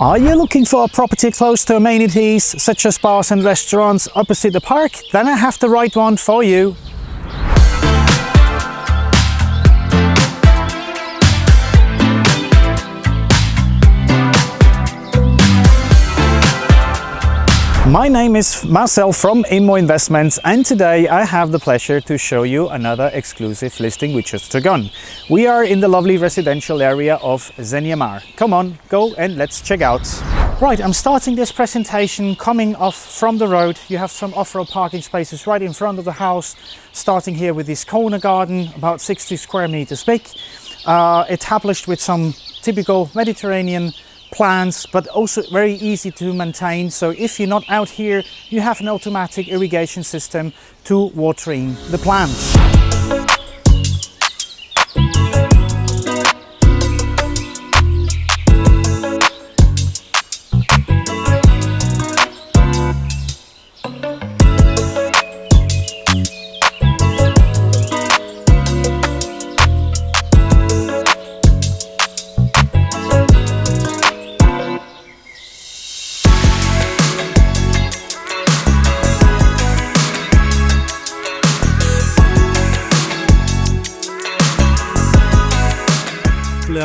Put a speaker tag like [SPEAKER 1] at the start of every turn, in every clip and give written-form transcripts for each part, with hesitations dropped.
[SPEAKER 1] Are you looking for a property close to amenities such as bars and restaurants opposite the park? Then I have the right one for you. My name is Marcel from Immo Investments, and today I have the pleasure to show you another exclusive listing we just took on. We are in the lovely residential area of Zeniamar. Come on, go and let's check out. Right, I'm starting this presentation coming off from the road. You have some off-road parking spaces right in front of the house, starting here with this corner garden, about 60 square meters big. Established with some typical Mediterranean plants, but also very easy to maintain. So if you're not out here, you have an automatic irrigation system to watering the plants.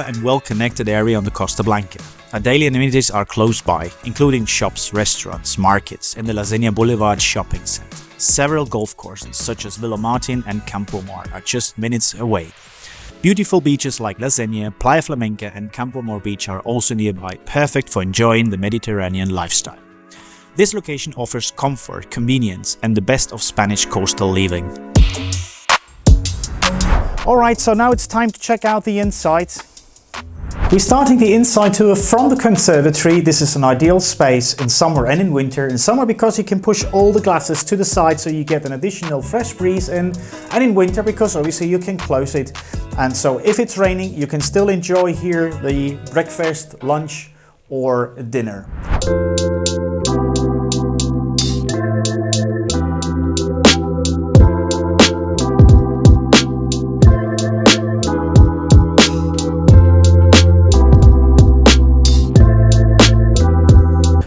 [SPEAKER 1] And well-connected area on the Costa Blanca. Our daily amenities are close by, including shops, restaurants, markets, and the Zenia Boulevard shopping center. Several golf courses such as Villamartin and Campoamor are just minutes away. Beautiful beaches like La Zenia, Playa Flamenca and Campoamor Beach are also nearby, perfect for enjoying the Mediterranean lifestyle. This location offers comfort, convenience, and the best of Spanish coastal living. Alright, so now it's time to check out the inside. We're starting the inside tour from the conservatory. This is an ideal space in summer and in winter. In summer because you can push all the glasses to the side so you get an additional fresh breeze in, and in winter because obviously you can close it. And so if it's raining, you can still enjoy here the breakfast, lunch or dinner.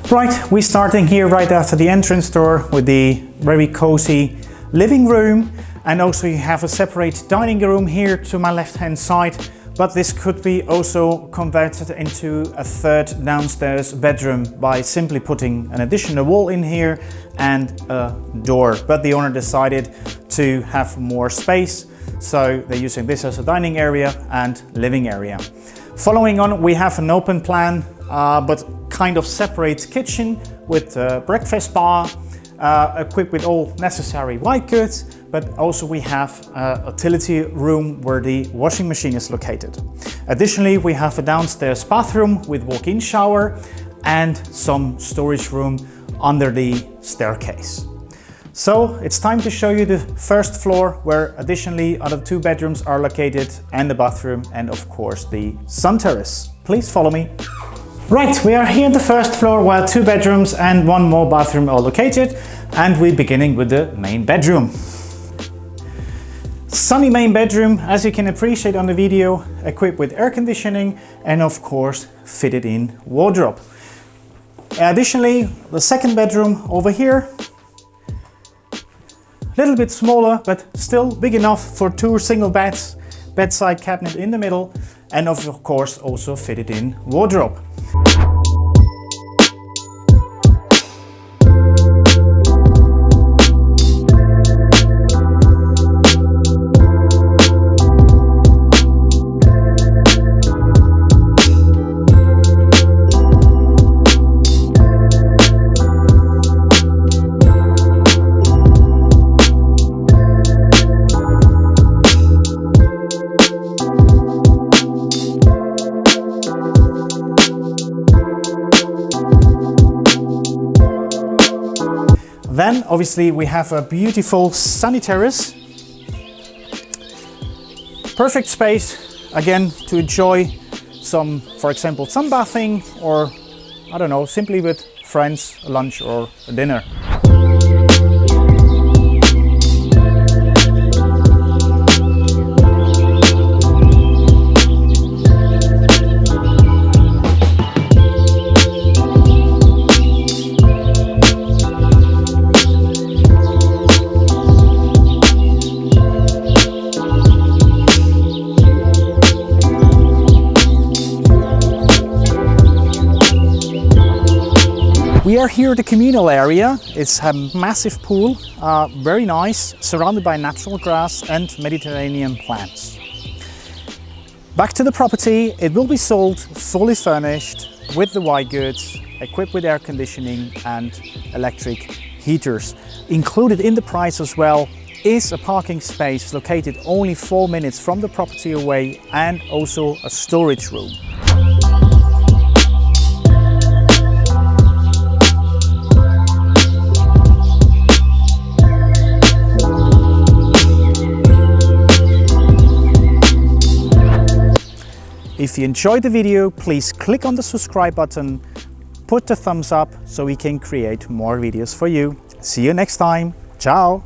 [SPEAKER 1] Right, we're starting here right after the entrance door with the very cozy living room, and also you have a separate dining room here to my left hand side, but this could be also converted into a third downstairs bedroom by simply putting an additional wall in here and a door. But the owner decided to have more space, so they're using this as a dining area and living area. Following on, we have an open plan, but kind of separate kitchen with a breakfast bar, equipped with all necessary white goods, but also we have a utility room where the washing machine is located. Additionally, we have a downstairs bathroom with walk-in shower and some storage room under the staircase. So it's time to show you the first floor, where additionally other two bedrooms are located, and the bathroom, and of course the sun terrace. Please follow me. Right, we are here on the first floor where two bedrooms and one more bathroom are located, and we're beginning with the main bedroom. Sunny main bedroom, as you can appreciate on the video, equipped with air conditioning and of course fitted in wardrobe. Additionally, the second bedroom over here, a little bit smaller but still big enough for two single beds, bedside cabinet in the middle, and of course also fitted in wardrobe. Then obviously we have a beautiful sunny terrace. Perfect space again to enjoy some, for example, sunbathing, or I don't know, simply with friends, a lunch or a dinner. We are here at the communal area. It's a massive pool, very nice, surrounded by natural grass and Mediterranean plants. Back to the property, it will be sold fully furnished with the white goods, equipped with air conditioning and electric heaters. Included in the price as well is a parking space located only 4 minutes from the property away, and also a storage room. If you enjoyed the video, please click on the subscribe button, put the thumbs up so we can create more videos for you. See you next time. Ciao!